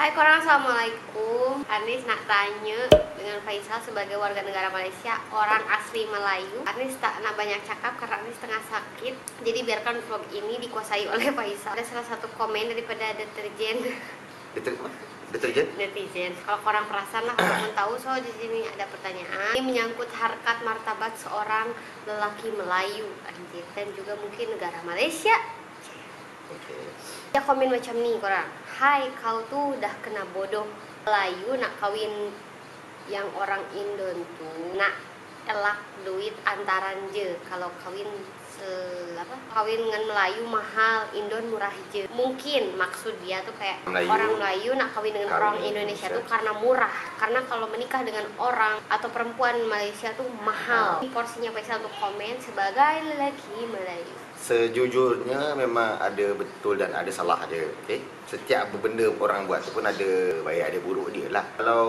Hai korang, assalamualaikum. Arnis nak tanya dengan Faisal sebagai warga negara Malaysia, orang asli Melayu. Arnis tak nak banyak cakap karena Arnis tengah sakit. Jadi biarkan vlog ini dikuasai oleh Faisal. Ada salah satu komen daripada Deterjen? netizen. Kalau korang perasan lah, korang tahu. So di sini ada pertanyaan. Ini menyangkut harkat martabat seorang lelaki Melayu, anjir, dan juga mungkin negara Malaysia. Okay. Dia komen macam ni korang. Hai, kau tuh udah kena bodoh. Melayu nak kawin yang orang Indo tuh nak elak duit antaran je. Kalau kawin kawin dengan Melayu mahal, Indon murah je. Mungkin maksud dia tuh kayak orang Melayu nak kawin dengan orang Indonesia tuh karena murah. Karena kalau menikah dengan orang atau perempuan Malaysia tuh mahal. Porsinya Faisal untuk komen sebagai lelaki Melayu. Sejujurnya memang ada betul dan ada salah dia. Okay? Setiap benda orang buat tu pun ada baik ada buruk dia lah. Kalau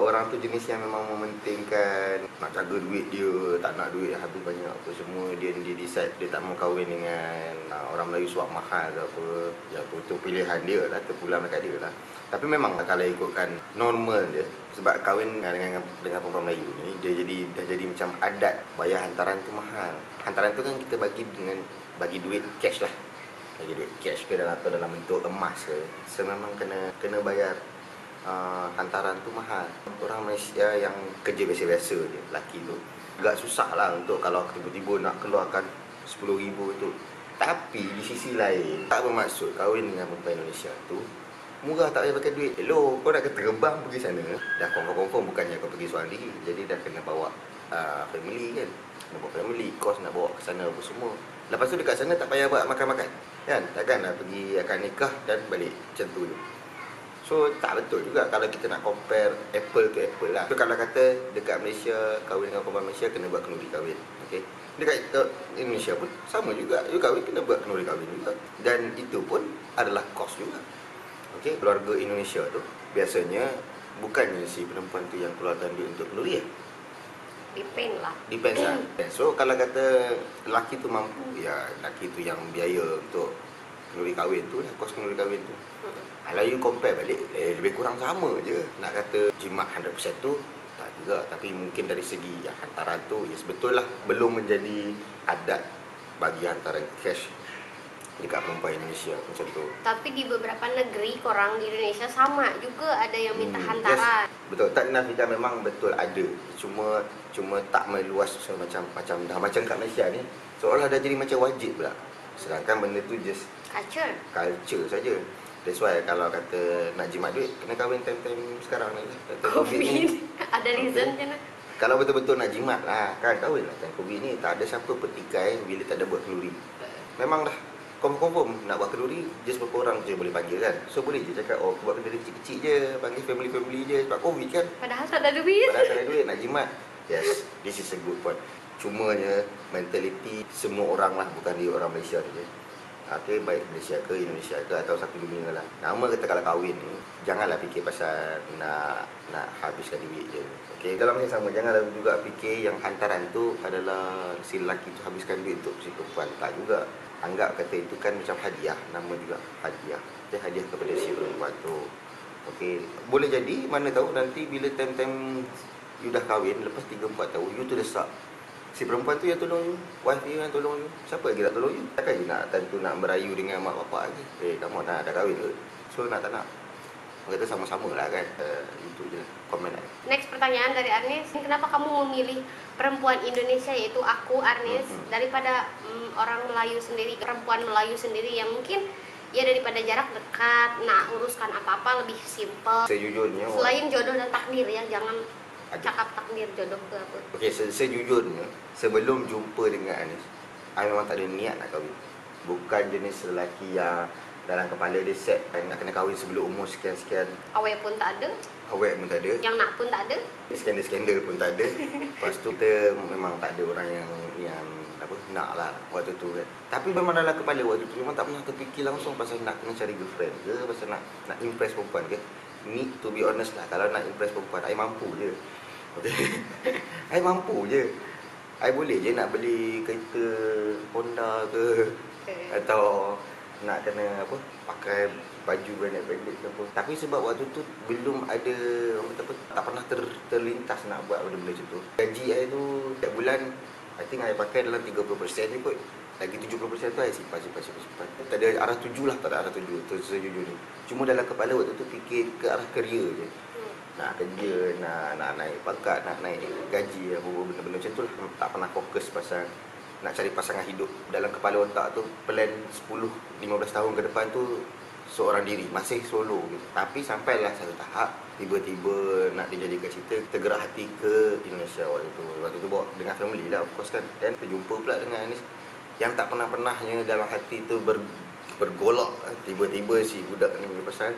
orang tu jenis yang memang mementingkan nak jaga duit dia, tak nak duit habis banyak apa semua, dia decide dia tak mau kahwin dengan orang Melayu sebab mahal ke apa, ya itu pilihan dia lah, terpulang dekat dia lah. Tapi memang kalau ikutkan normal dia, sebab kahwin dengan perempuan Melayu ni dia dah jadi macam adat, bayar hantaran tu mahal. Hantaran tu kan kita bagi duit cash lah, bagi duit cash ke dalam bentuk emas ke, so memang kena bayar hantaran tu mahal. Orang Malaysia yang kerja biasa-biasa je, lelaki tu agak susah lah untuk kalau tiba-tiba nak keluarkan 10,000 tu. Tapi di sisi lain tak bermaksud kahwin dengan perempuan Indonesia tu murah tak payah pakai duit. Hello, kau nak terbang pergi sana, dah confirm bukannya kau pergi seorang diri, jadi dah kena bawa family kan, nak bawa family, kos nak bawa ke sana apa semua. Lepas tu dekat sana tak payah buat makan-makan kan, takkanlah pergi akan nikah dan balik macam tu je. So tak betul juga kalau kita nak compare apple to apple lah. So kalau kata dekat Malaysia kahwin dengan perempuan Malaysia kena buat kenduri kahwin, okay? Dekat Indonesia pun sama juga, you kahwin kena buat kenduri kahwin juga, dan itu pun adalah kos juga. Okay, keluarga Indonesia tu biasanya bukannya si perempuan tu yang keluarkan duit untuk kenduri ya? Depends lah. So kalau kata lelaki tu mampu, ya lelaki tu yang biaya untuk kenduri kahwin tu, kos kenduri kahwin tu. Kalau you compare balik, lebih kurang sama je. Nak kata jimat 100% tu tak juga, tapi mungkin dari segi hantaran tu, yes betul lah, belum menjadi adat bagi hantaran cash dekat perempuan Indonesia macam tu. Tapi di beberapa negeri korang di Indonesia sama juga ada yang minta hantaran. Yes, betul. Tak dinafikan, memang betul ada. Cuma tak meluas macam dah macam kat Malaysia ni seolah dah jadi macam wajib pula. Sedangkan benda tu just culture saja. That's why kalau kata nak jimat duit kena kahwin time-time sekarang ni lah. COVID ni ada reason je lah. Kalau betul-betul nak jimat lah kan, kahwin lah time COVID ni. Tak ada siapa petikai bila tak ada buat kenduri. Memang dah confirm nak buat kenduri, just berapa orang je boleh panggil kan. So boleh je cakap, oh buat kenduri kecil-kecil je, panggil family je sebab COVID kan. Padahal tak ada duit nak jimat. Yes, this is a good point. Cumanya mentaliti semua orang lah, bukan dia orang Malaysia je. Okay, baik Malaysia ke Indonesia ke atau satu dunia lah. Nama kata kalau kahwin ni, janganlah fikir pasal nak habiskan duit je. Okay, dalam masa sama janganlah juga fikir yang hantaran tu adalah si lelaki tu habiskan duit untuk si perempuan. Tak juga. Anggap kata itu kan macam hadiah, nama juga hadiah. Dia hadiah kepada si perempuan tu. Okay, boleh jadi mana tahu nanti bila time-time you dah kahwin, lepas 3-4 tahun you tu desak, si perempuan tu yang tolong you, wife you yang tolong you, siapa lagi nak tolong you? Takkan you nak time tu nak merayu dengan mak bapak lagi? Kamu dah kahwin ke? So nak tak nak, kata sama-sama lah kan. Itu je komen lah. Next pertanyaan dari Arnis, kenapa kamu memilih perempuan Indonesia, yaitu aku Arnis, daripada orang Melayu sendiri, perempuan Melayu sendiri yang mungkin ya daripada jarak dekat, nak uruskan apa-apa lebih simple. Sejujurnya selain jodoh dan takdir ya, jangan cakap takdir jodoh ke apa. Okay, sejujurnya sebelum jumpa dengan Arnis, I memang tak ada niat nak kahwin. Bukan jenis lelaki yang dalam kepala dia set nak kena kahwin sebelum umur sekian-sekian. Awet pun tak ada. Yang nak pun tak ada. Skandal pun tak ada. Lepas tu kita memang tak ada orang yang nak lah waktu tu kan. Tapi memang dalam kepala waktu tu memang tak pernah terfikir langsung pasal nak kena cari girlfriend ke, pasal nak impress perempuan ke. Ni to be honest lah, kalau nak impress perempuan, I mampu je. Okay. I mampu je. I boleh je nak beli kereta Honda ke, atau nak kena apa, pakai baju branded ke apa. Tapi sebab waktu tu belum ada orang kata apa, tak pernah terlintas nak buat benda-benda macam tu. Gaji I tu setiap bulan I think I pakai dalam 30% je kot. Lagi 70% tu I simpan. Tak ada arah tuju lah, tak ada arah tuju tu sejujurnya. Cuma dalam kepala waktu tu fikir ke arah kerja je. Nak kerja, nak naik pangkat, nak naik gaji, apa benda-benda macam tu lah. Tak pernah fokus pasal nak cari pasangan hidup. Dalam kepala otak tu plan 10-15 tahun ke depan tu seorang diri, masih solo gitu. Tapi sampailah satu tahap tiba-tiba nak dijadikan cerita, tergerak hati ke Indonesia waktu tu bawa dengan family lah of course kan. Dan terjumpa pula dengan Anis yang tak pernah-pernahnya dalam hati tu bergolak. Tiba-tiba si budak ni berpesan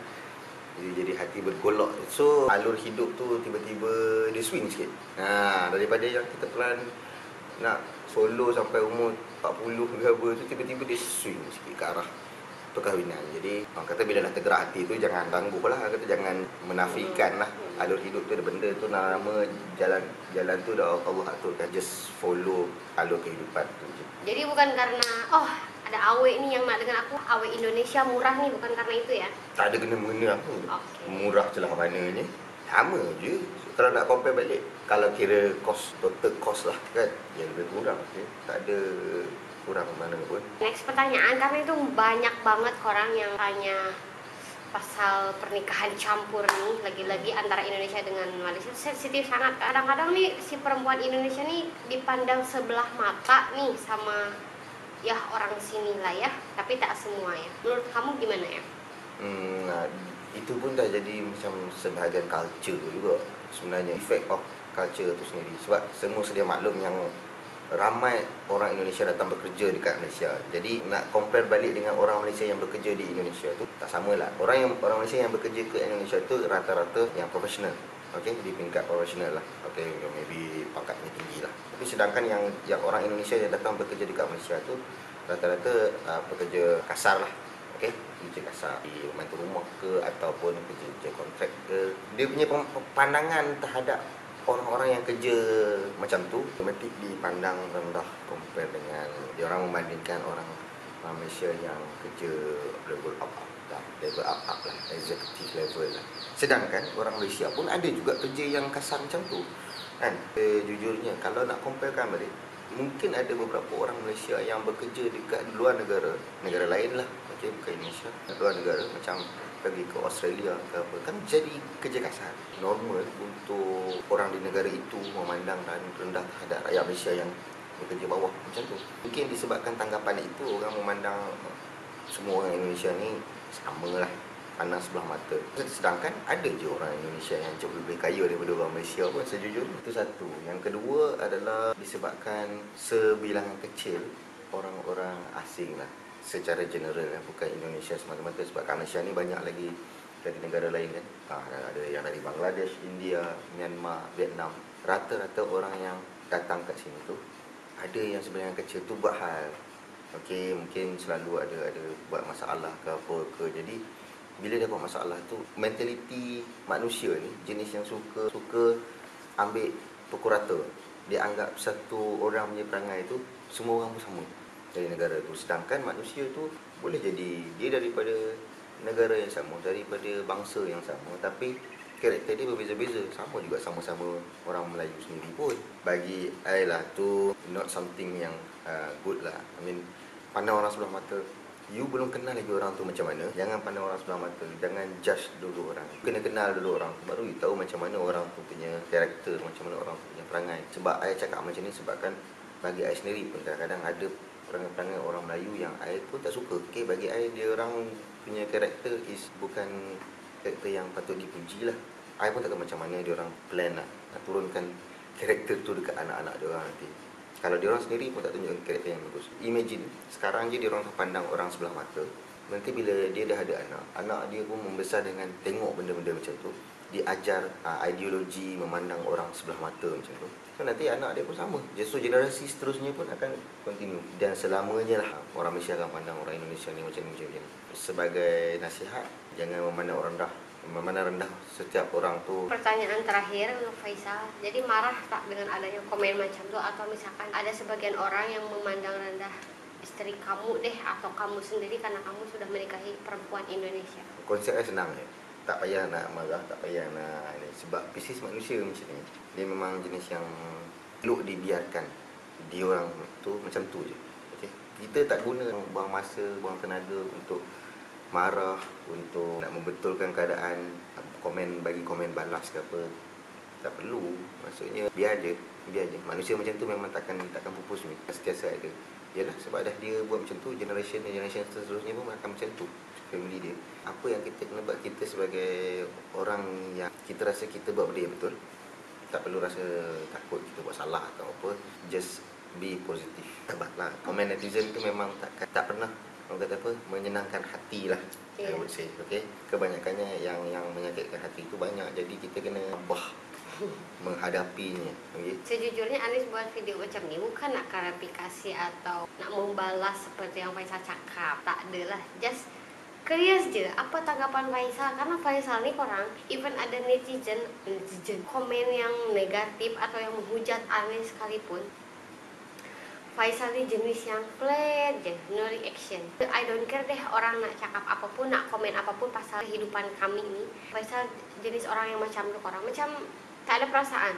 jadi hati bergolak. So alur hidup tu tiba-tiba dia swing sikit. Daripada yang kita plan nak solo sampai umur 40 ke apa tu, tiba-tiba dia swing sikit ke arah perkahwinan. Jadi orang kata bila dah tergerak hati tu jangan tangguh lah, kata jangan menafikan lah alur hidup tu. Ada benda tu nama jalan tu dah Allah aturkan, just follow alur kehidupan tu je. Jadi bukan karena ada awek ni yang nak dengan aku, awek Indonesia murah ni, bukan karena itu ya? Tak ada kena-mengena apa. Okay. Murah celah mananya, sama je. Kalau nak compare balik, kalau kira total cost lah kan, yang lebih kurang, okay? Tak ada kurang mana pun. Next pertanyaan, karena itu banyak banget orang yang tanya pasal pernikahan campur nih, lagi-lagi antara Indonesia dengan Malaysia. Sensitif sangat. Kadang-kadang nih si perempuan Indonesia nih dipandang sebelah mata nih sama ya orang sini lah ya, tapi tak semua ya. Menurut kamu gimana ya? Itu pun dah jadi macam sebahagian culture juga sebenarnya, effect of culture tu sendiri. Sebab semua sedia maklum yang ramai orang Indonesia datang bekerja dekat Malaysia. Jadi nak compare balik dengan orang Malaysia yang bekerja di Indonesia tu tak samalah. Orang Malaysia yang bekerja ke Indonesia tu rata-rata yang profesional. Okey, di tingkat profesional lah. Okey, maybe pangkatnya tinggi lah. Tapi sedangkan yang orang Indonesia yang datang bekerja dekat Malaysia tu rata-rata pekerja kasar lah. Okey, kerja kasar di membantu rumah ke ataupun kerja kontrak ke. Dia punya pandangan terhadap orang-orang yang kerja macam tu otomatik dipandang rendah compare dengan dia orang membandingkan orang Malaysia yang kerja level up lah, executive level lah. Sedangkan orang Malaysia pun ada juga kerja yang kasar macam tu kan. Jujurnya kalau nak comparekan balik, mungkin ada beberapa orang Malaysia yang bekerja dekat luar negara lain lah, okey, bukan Indonesia, luar negara macam pergi ke Australia ke apa, kan jadi kerja kasar. Normal untuk orang di negara itu memandang rendah terhadap rakyat Malaysia yang bekerja bawah macam tu. Mungkin disebabkan tanggapan itu orang memandang semua orang Indonesia ni sama lah, pandang sebelah mata. Sedangkan ada je orang Indonesia yang jauh lebih kaya daripada orang Malaysia pun sejujurnya. Itu satu. Yang kedua adalah disebabkan sebilangan kecil orang-orang asing lah secara general lah, bukan Indonesia semata-mata. Sebab kat Malaysia ni banyak lagi dari negara lain kan. Ada yang dari Bangladesh, India, Myanmar, Vietnam. Rata-rata orang yang datang kat sini tu ada yang sebilangan kecil tu buat hal, okey, mungkin selalu ada buat masalah ke apa ke. Jadi bila dia buat masalah tu, mentaliti manusia ni jenis yang suka ambil pukul rata. Dia anggap satu orang punya perangai tu semua orang pun sama dari negara tu. Sedangkan manusia tu boleh jadi dia daripada negara yang sama, daripada bangsa yang sama, tapi karakter dia berbeza-beza. Sama juga sama-sama orang Melayu sendiri pun. Bagi I lah tu not something yang good lah. I mean, pandang orang sebelah mata. You belum kenal lagi orang tu macam mana, jangan pandang orang sebelah mata. Jangan judge dulu orang. Kena kenal dulu orang tu, baru you tahu macam mana orang tu punya karakter, macam mana orang tu punya perangai. Sebab I cakap macam ni sebabkan bagi I sendiri pun kadang-kadang ada perangai-perangai orang Melayu yang I pun tak suka. Okay, bagi I dia orang punya karakter is bukan karakter yang patut dipuji lah. I pun tak tahu macam mana dia orang plan nak turunkan karakter tu dekat anak-anak dia orang nanti. Kalau dia orang sendiri pun tak tunjukkan karakter yang bagus. Imagine, sekarang je dia orang pandang orang sebelah mata. Nanti bila dia dah ada anak dia pun membesar dengan tengok benda-benda macam tu. Diajar ideologi memandang orang sebelah mata macam tu. So nanti anak dia pun sama. Justru generasi seterusnya pun akan continue. Dan selamanya lah orang Malaysia akan pandang orang Indonesia ni macam ni. Sebagai nasihat, jangan memandang orang rendah setiap orang tu. Pertanyaan terakhir untuk Faisal. Jadi marah tak dengan adanya komen macam tu, atau misalkan ada sebagian orang yang memandang rendah istri kamu deh, atau kamu sendiri karena kamu sudah menikahi perempuan Indonesia. Konsepnya senang ya. Tak payah nak marah, tak payah nak ini. Sebab spesies manusia macam ni, dia memang jenis yang elok dibiarkan. Dia orang tu macam tu je. Okay? Kita tak guna buang masa, buang tenaga untuk marah, untuk nak membetulkan keadaan, bagi komen balas ke apa. Tak perlu. Maksudnya biar je. Manusia macam tu memang takkan pupus ni. Sentiasa ada. Yalah, sebab dah dia buat macam tu, generation seterusnya pun akan macam tu. Family dia. Apa yang kita kena buat, kita sebagai orang yang kita rasa kita buat benda yang betul, tak perlu rasa takut kita buat salah atau apa. Just be positive. Hebatlah. Komen netizen tu memang tak pernah, orang kata apa, menyenangkan hati lah. I would say, okay. Kebanyakannya yang menyakitkan hati itu banyak. Jadi kita kena abah menghadapinya. Okay. Sejujurnya Anis buat video macam ni bukan nak klarifikasi atau nak membalas seperti yang Faisal cakap. Tak adalah, just curious je apa tanggapan Faisal. Karena Faisal ni korang, even ada netizen komen yang negatif atau yang menghujat Anis sekalipun, Faisal ni jenis yang flat je, no reaction. I don't care deh orang nak cakap apapun, nak komen apapun pasal kehidupan kami ni. Faisal jenis orang yang macam tu, orang macam tak ada perasaan.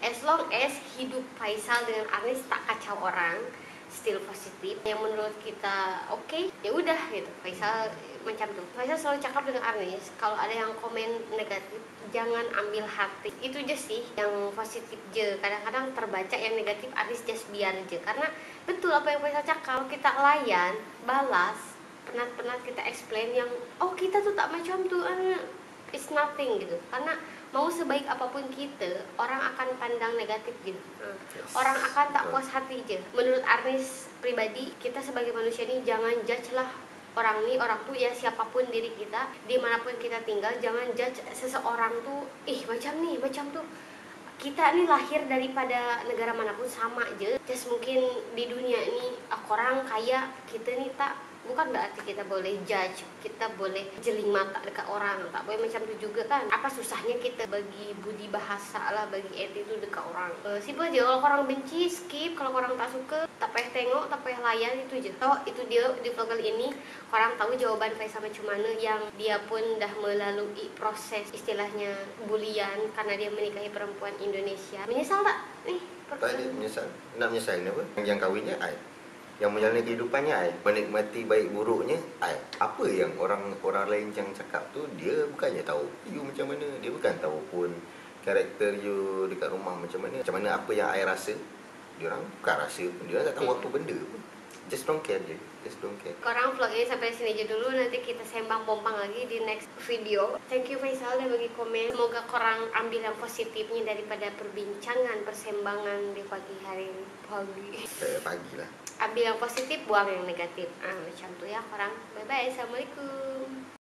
As long as hidup Faisal dengan Anis tak kacau orang, still positif, yang menurut kita okay, ya udah gitu. Faisal macam tu. Faisal selalu cakap dengan Anis, kalau ada yang komen negatif jangan ambil hati. Itu je sih yang positif je. Kadang-kadang terbaca yang negatif, Anis just biar je. Karena betul apa yang Faisal cakap, kalau kita layan, balas, penat-penat kita explain yang oh kita tuh tak macam tu, it's nothing gitu. Karena mau sebaik apapun kita, orang akan pandang negatif gitu. Orang akan tak puas hati je. Menurut Anis pribadi, kita sebagai manusia ni jangan judge lah orang ni, orang tuh ya siapapun diri kita, dimanapun kita tinggal, jangan judge seseorang tuh, macam ni, macam tuh. Kita ni lahir daripada negara manapun sama aja. Just mungkin di dunia ini orang kaya, kita ni tak, bukan berarti kita boleh judge, kita boleh jeling mata dekat orang, tak boleh macam tu juga kan. Apa susahnya kita bagi budi bahasa lah, bagi attitude dekat orang. Simple je, kalau orang benci skip, kalau orang tak suka tak payah tengok, tak payah layan, itu je. So itu dia di vlog kali ini, orang tahu jawaban Faisal macam mana, yang dia pun dah melalui proses istilahnya bulian karena dia menikahi perempuan Indonesia. Menyesal tak? Tak ada menyesal. Nak menyesal apa? Yang kahwinnya I, yang menjalani kehidupannya I, menikmati baik buruknya I. Apa yang orang lain yang cakap tu, dia bukannya tahu you macam mana, dia bukan tahu pun karakter you dekat rumah macam mana apa yang I rasa. Dia orang bukan rasa pun, dia orang tak tahu apa benda pun. Just don't care je. Just don't care. Korang vlog ini sampai sini aja dulu, nanti kita sembang bompang lagi di next video. Thank you Faisal udah bagi komen. Semoga korang ambil yang positifnya daripada perbincangan, persembangan di pagi hari ini. Pagi lah. Ambil yang positif, buang yang negatif. Macam tu ya korang. Bye bye, assalamualaikum.